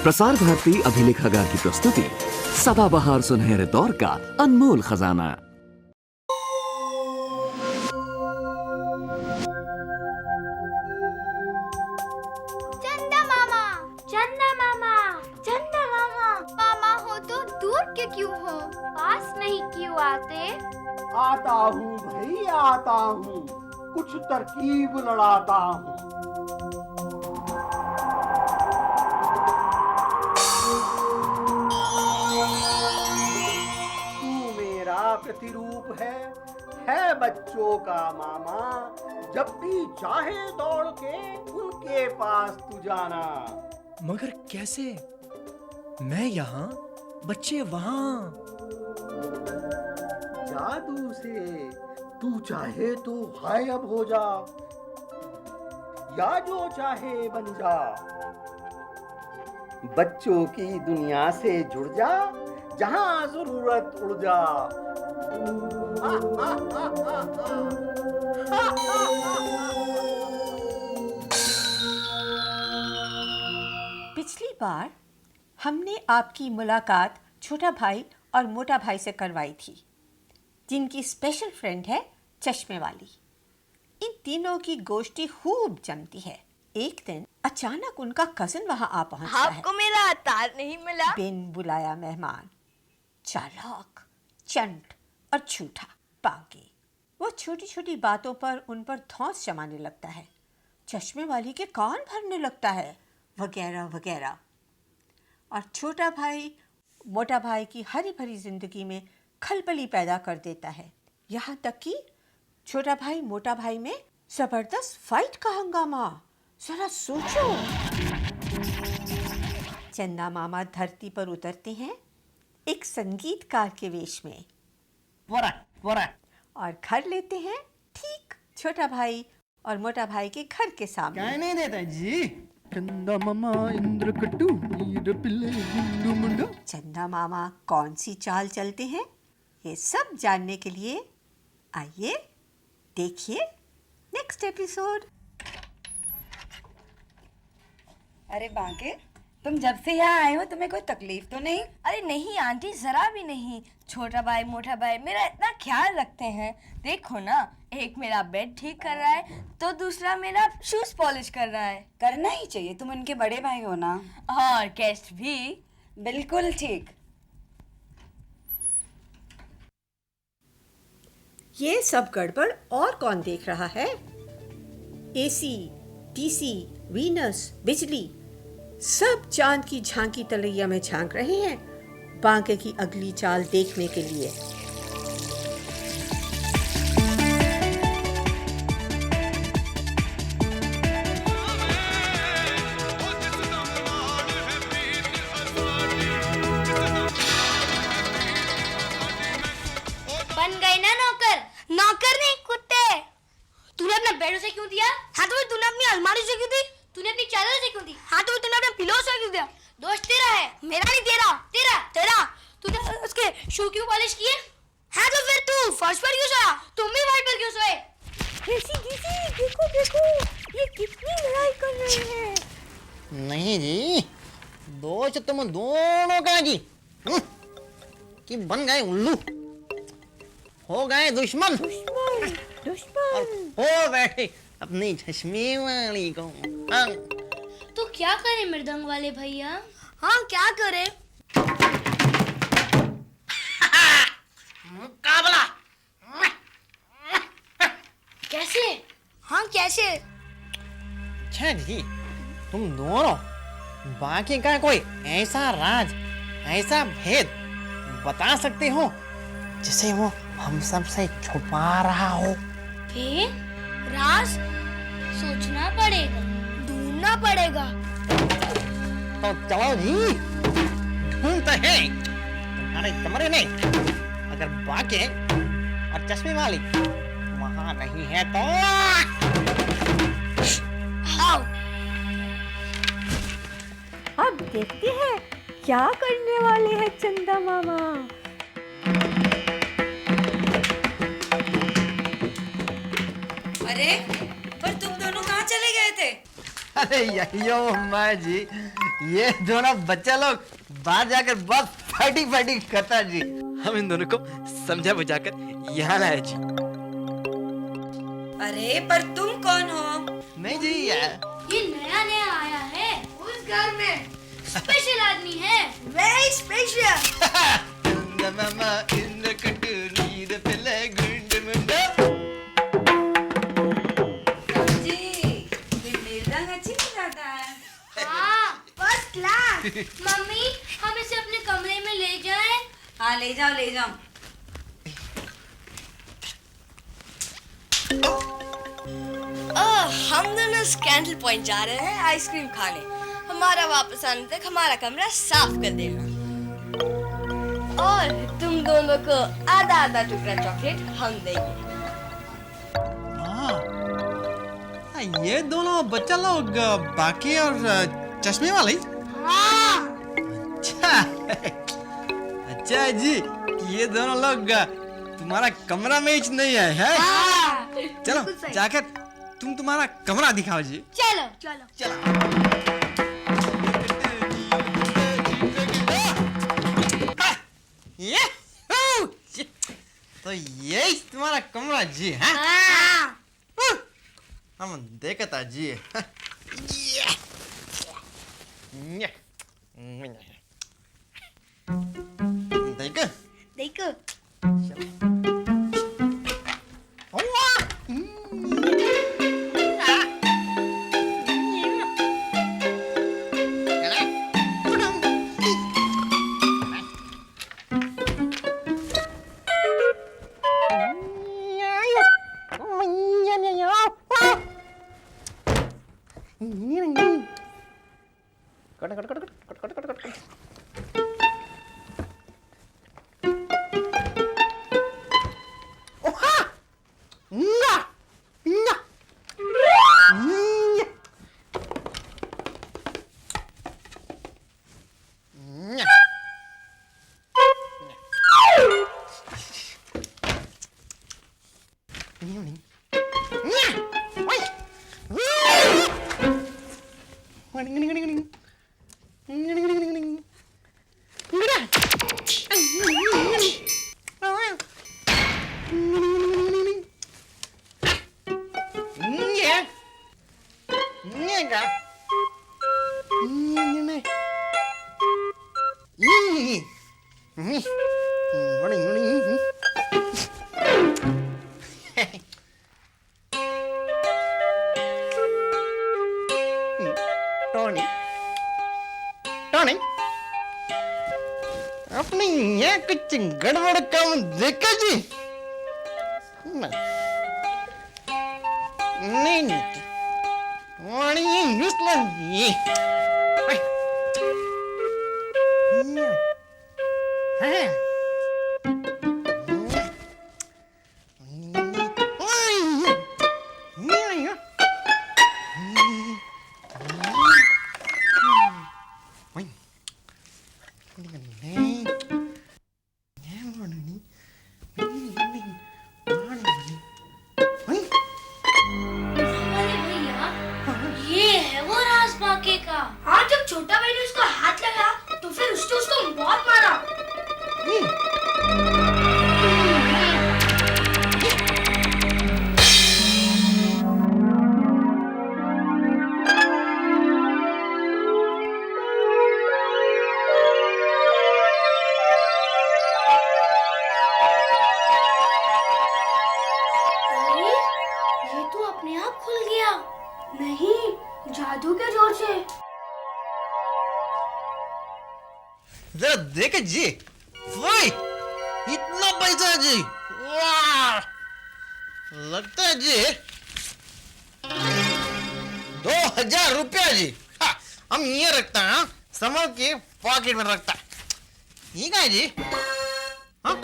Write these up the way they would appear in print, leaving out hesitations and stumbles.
प्रसार भारती अभिलेखागार की प्रस्तुति सदाबहार सुनहरे दौर का अनमोल खजाना। चंदा मामा, चंदा मामा, चंदा मामा। मामा हो तो दूर के क्यों हो, पास नहीं क्यों आते? आता हूँ भाई आता हूँ, कुछ तरकीब लड़ाता हूँ। तू मेरा प्रतिरूप है बच्चों का मामा। जब भी चाहे दौड़ के उनके पास तू जाना। मगर कैसे? मैं यहाँ, बच्चे वहाँ। जादू से तू चाहे तो गायब हो जा, या जो चाहे बन जा। बच्चों की दुनिया से जुड़ जा, जहां जरूरत उड़ जा। पिछली बार हमने आपकी मुलाकात छोटा भाई और मोटा भाई से करवाई थी, जिनकी स्पेशल फ्रेंड है चश्मे वाली। इन तीनों की गोष्ठी खूब जमती है। एक दिन अचानक उनका कजिन वहां आ पहुंचता है। आपको मेरा अतार नहीं मिला? बिन बुलाया मेहमान, चालाक, चंट और झूठा बागी। वो छोटी छोटी बातों पर उन पर धौंस जमाने लगता है, चश्मे वाली के कान भरने लगता है, वगैरह वगैरह। और छोटा भाई मोटा भाई की हरी भरी जिंदगी में खलबली पैदा कर देता है। यहाँ तक कि छोटा भाई मोटा भाई में जबरदस्त फाइट का हंगामा। जरा सोचो। चंदा मामा धरती पर उतरते हैं एक संगीतकार के वेश में और घर लेते हैं ठीक छोटा भाई और मोटा भाई के घर के सामने। क्या नहीं देता जी? चंदा मामा इंद्र कट्टू वीर पिल्ले गुंडू मुंडू। चंदा मामा कौन सी चाल चलते हैं, ये सब जानने के लिए आइए देखिए नेक्स्ट एपिसोड। अरे बांके, तुम जब से यहाँ आए हो तुम्हें कोई तकलीफ तो नहीं? अरे नहीं आंटी, जरा भी नहीं। छोटा भाई मोटा भाई मेरा इतना ख्याल रखते हैं। देखो ना, एक मेरा बेड ठीक कर रहा है तो दूसरा मेरा शूज पॉलिश कर रहा है। करना ही चाहिए, तुम उनके बड़े भाई हो ना। और गेस्ट भी। बिल्कुल ठीक। ये सब गड़बड़ और कौन देख रहा है? एसी, टीसी, वीनस, बिजली सब चांद की झांकी तलैया में झांक रहे हैं बांके की अगली चाल देखने के लिए। बन गए ना नौकर? नौकर नहीं, कुत्ते। तूने अपना बेड उसे क्यों दिया? हाँ तो तूने अपनी अलमारी से क्यों दी? तूने अपनी चादर से क्यों दी? हाँ तो तूने अपने पिलो से क्यों दिया? दोस्त तेरा है, मेरा नहीं। तेरा तेरा तेरा। तूने उसके शू क्यों पॉलिश किए? हाँ तो फिर तू फर्श पर क्यों सोया? तुम भी फर्श पर क्यों सोए? देखो देखो, ये कितनी लड़ाई कर रहे हैं। नहीं जी, दोस्त तुम दोनों का जी कि बन गए उल्लू, हो गए दुश्मन और हो बैठे अपनी चश्मे वाली को। तो क्या करे मृदंग वाले भैया? हाँ क्या करे? मुकाबला कैसे? हाँ कैसे? अच्छा जी, तुम दोनों बाकी का कोई ऐसा राज, ऐसा भेद बता सकते हो जिसे वो हम सब से छुपा रहा हो? फिर राज सोचना पड़ेगा, ढूंढना पड़ेगा। तो चलो जी, ढूंढते हैं तुम्हारे कमरे में। अगर बाके और चश्मे वाली वहां नहीं है तो आओ। अब देखते हैं क्या करने वाले हैं चंदा मामा। अरे पर तुम दोनों कहाँ चले गए थे? अरे यो माँ जी, ये दोनों बच्चा लोग बाहर जाकर बहुत फाइटिंग फाइटिंग करता है जी। हम इन दोनों को समझा बुझाकर यहाँ लाए जी। अरे पर तुम कौन हो? नहीं जी, ये नया नया आया है उस घर में, स्पेशल आदमी है, वेरी स्पेशल। मामा इंद्र कटु नीर पिले गुंड मुंडा। जी ये मृदंग अच्छी बजाता है। हाँ फर्स्ट क्लास। मम्मी हम इसे अपने कमरे में ले जाएं? हाँ ले जाओ ले जाओ। हम दोनों स्कैंडल पॉइंट जा रहे हैं आइसक्रीम खाने। हमारा वापस आने तक हमारा कमरा साफ कर देना और तुम दोनों को आधा आधा टुकड़ा चॉकलेट हम देंगे। ये दोनों बच्चा लोग बाकी और चश्मे वाले। हाँ अच्छा जी, ये दोनों लोग तुम्हारा कमरा में ही नहीं है, है? हाँ चलो जाकर तुम तुम्हारा कमरा दिखाओ जी। चलो चलो चलो। ये तो यही तुम्हारा कमरा जी है? हाँ हम देखता जी। देखो देखो टोनी टोनी आपने यहाँ कुछ गड़बड़ काम देखा जी? नहीं वाणी यूज़लेस ये है हाँ जब छोटा भाई ने उसको हाथ लगाया तो फिर उसने उसको बहुत मारा। अरे ये तो अपने आप खुल गया। नहीं, जादू के जोर से। जरा देख जी, वही इतना पैसा जी, वाह लगता है जी 2000 रुपया जी। हाँ, हम ये रखता है समझ के पॉकेट में रखता है। ठीक है जी। हाँ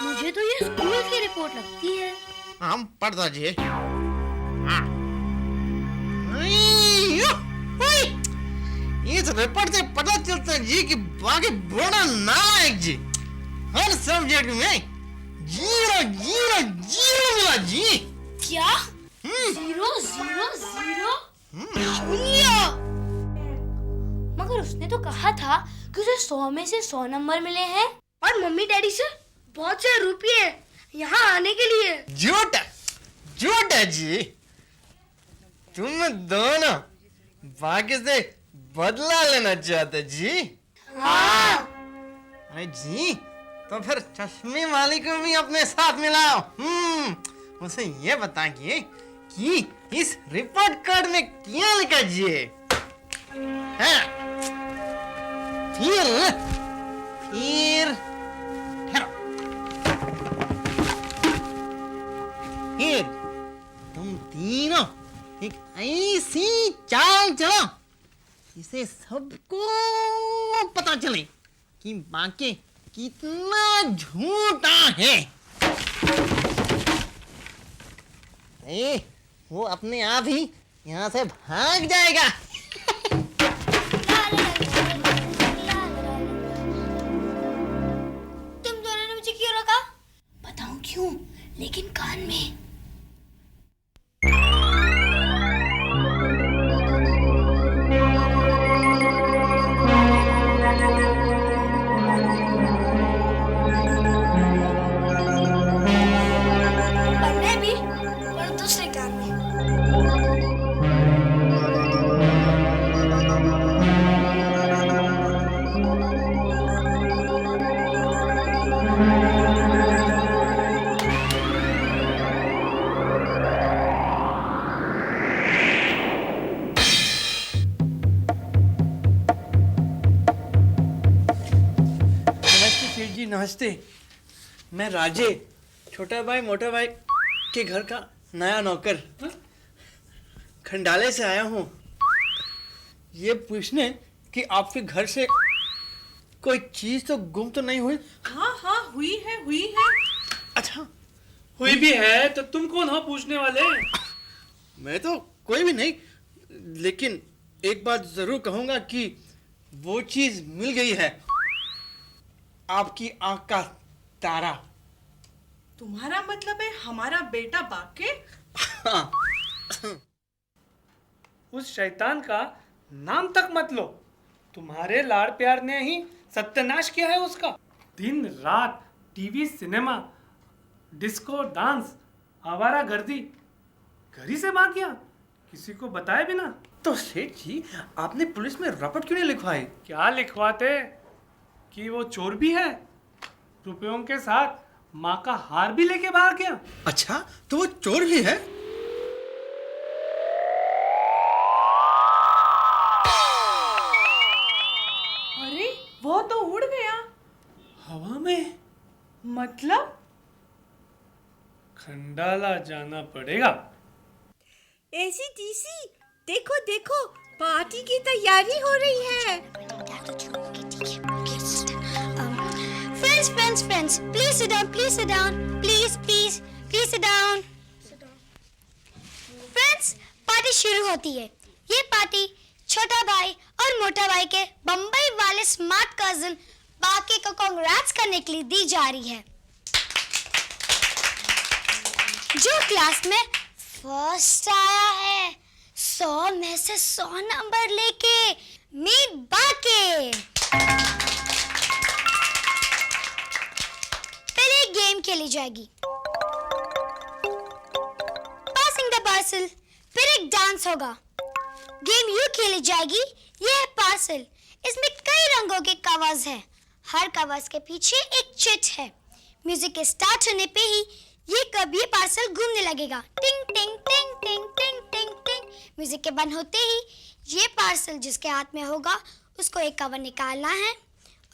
मुझे तो ये स्कूल की रिपोर्ट लगती है। हम पढ़ता जी। हाँ इस रिपोर्ट से पता चलता है जी कि बाकी बड़ा नालायक जी हर सब्जेक्ट में 0 0 0 मिला जी। क्या? 0 0 0 शून्य। तो कहा था कि उसे 100 में से 100 नंबर मिले हैं और मम्मी डैडी से बहुत से रुपये यहाँ आने के लिए। झूठ झूठ है जी। तुम दोनों बाकी से बदला लेना चाहते जी? हाँ। अरे जी, तो फिर चश्मे वाली को भी अपने साथ मिलाओ। उसे ये बताइए कि इस रिपोर्ट कार्ड में क्या लिखा जी? हाँ। फिर तुम तीनों एक ऐसी चाल चलो इसे सबको पता चले कि बाकी कितना झूठा है। वो अपने आप ही यहाँ से भाग जाएगा। तुम दोनों ने मुझे क्यों रोका? बताऊं क्यों, लेकिन कान में। नमस्ते, मैं राजे, छोटा भाई मोटा भाई के घर का नया नौकर खंडाले से आया हूँ ये पूछने कि आपके घर से कोई चीज तो गुम तो नहीं हुई? हाँ हाँ हुई है। अच्छा, हुई भी है तो तुम कौन हो पूछने वाले? मैं तो कोई भी नहीं, लेकिन एक बात जरूर कहूंगा कि वो चीज मिल गई है, आपकी आंख का तारा। तुम्हारा मतलब है हमारा बेटा बाके? हाँ। उस शैतान का नाम तक मत लो, तुम्हारे लाड़ प्यार ने ही सत्यानाश किया है उसका। दिन रात टीवी, सिनेमा, डिस्को, डांस, आवारागर्दी, घर ही से भाग गया किसी को बताए बिना। तो सेठ जी, आपने पुलिस में रिपोर्ट क्यों नहीं लिखवाई? क्या लिखवाते कि वो चोर भी है, रुपयों के साथ माँ का हार भी लेके भाग गया। अच्छा, तो वो चोर भी है? अरे वो तो उड़ गया हवा में। मतलब? खंडाला जाना पड़ेगा। ऐसी टीसी, देखो देखो, पार्टी की तैयारी हो रही है। Friends, please sit down, please sit down. Friends, party शुरू होती है। ये पार्टी छोटा भाई और मोटा भाई के बम्बई वाले स्मार्ट कजिन बाके को कांग्रेट्स करने के लिए दी जा रही है। जो क्लास में फर्स्ट आया है 100 में से 100 नंबर लेके, मीट बाके। गेम खेली जाएगी, पासिंग द पार्सल, फिर एक डांस होगा। गेम यूं खेली जाएगी, ये है पार्सल, इसमें कई रंगों के कवर्स हैं, हर कवर्स के पीछे एक चिट है। म्यूजिक के स्टार्ट होने पे ही ये पार्सल घूमने लगेगा, टिंग टिंग टिंग टिंग टिंग टिंग टिंग। म्यूजिक के बंद होते ही ये पार्सल जिसके हाथ में होगा उसको एक कवर निकालना है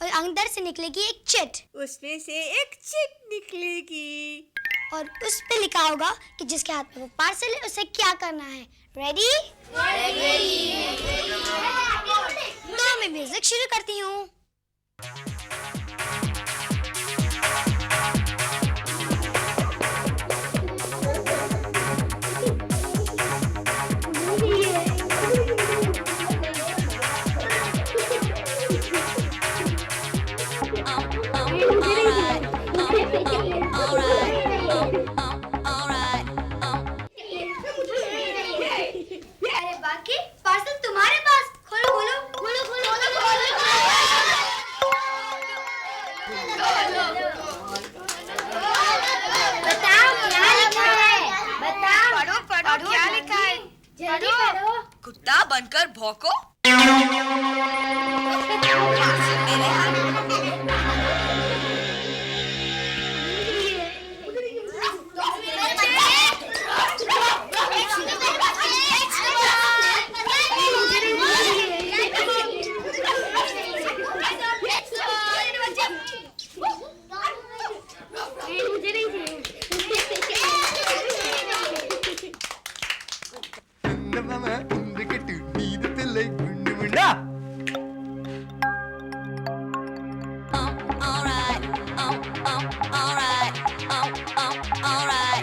और अंदर से निकलेगी एक चिट, उसमें से एक चिट निकलेगी और उस पे लिखा होगा कि जिसके हाथ में वो पार्सल है उसे क्या करना है। रेडी? तो मैं म्यूजिक शुरू करती हूँ। अरे बाकी पार्सल तुम्हारे पास, खोलो खोलो खोलो खोलो खोलो खोलो। जल्दी करो। कुत्ता बनकर भौंको। मेरे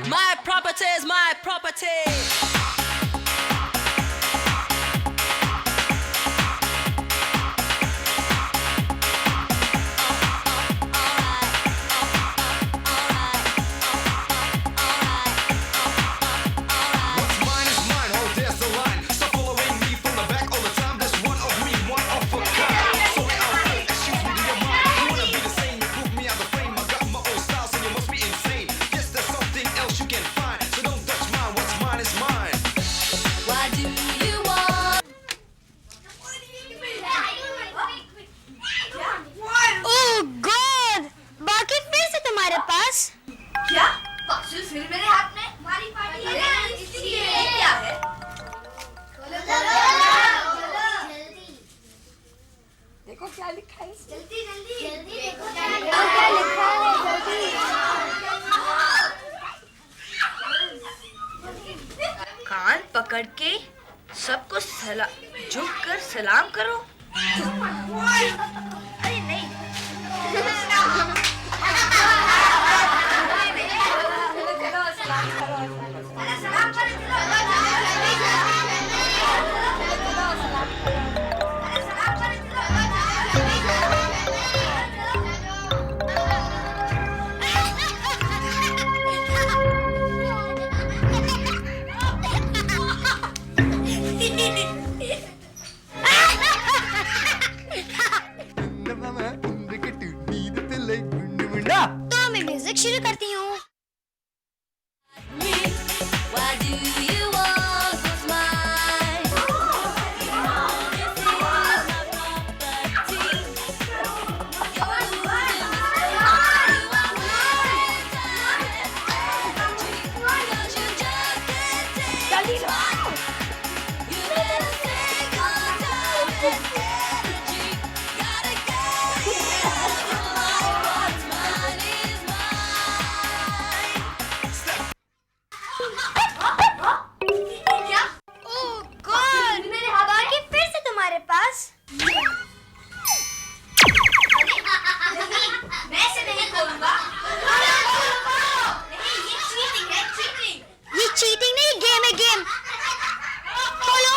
My property is my property. Oh God, बाकी फिर से तुम्हारे पास क्या? बांसुरी फिर मेरे हाथ में? हमारी पार्टी है इसलिए। क्या है? देखो क्या लिखा है। जल्दी देखो क्या लिखा है। कान पकड़ के सबको झुक कर सलाम करो। अरे नहीं। तो मैं म्यूजिक शुरू करती हूँ। Why do you want what's mine? This is my property. Cause you just can't take it. You better take your time and energy. Gotta get it. What's mine is mine. Oh God, बाकी फिर से तुम्हारे पास मैं से नहीं खोलूंगा। नहीं, ये चीटिंग है, चीटिंग। ये चीटिंग नहीं, गेम है गेम। खोलो।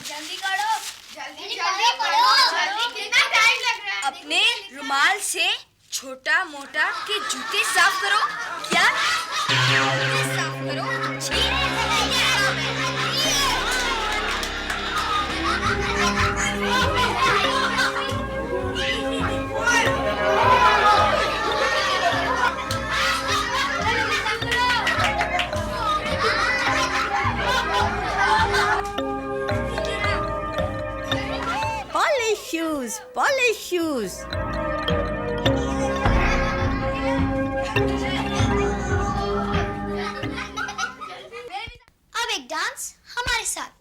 जल्दी करो, जल्दी करो, कितना टाइम लग रहा है? अपने रुमाल से छोटा मोटा के जूते साफ करो। क्या? जूते साफ करो। छी। Polish shoes. अब एक डांस हमारे साथ।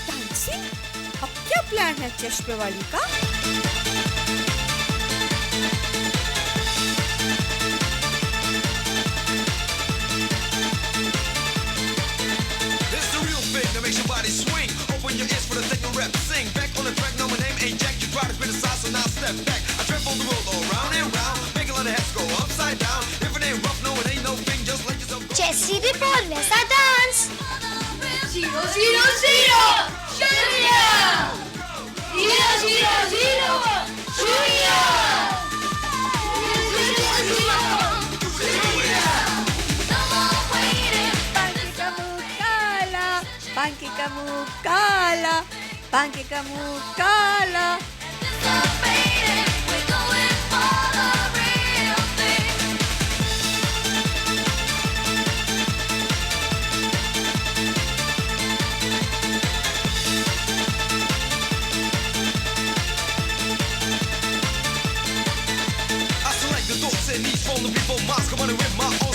डांसिंग? अब क्या प्लान है चश्मे वाली का? This the real thing that makes your body swing. Open your ears for the techno rap. Sing back on the track. No, my name ain't Jack. You try to criticize, so now step back. I trample the world all round and round. Make a lot of heads go upside down. If it ain't rough, no, it ain't no thing. Just let yourself go. जैसी report वैसा dance. 0 0 0 शून्य 0 0 0 शून्य का मुंह काला, पांके का मुंह काला। I select the thoughts and needs from the people, minds come running with my own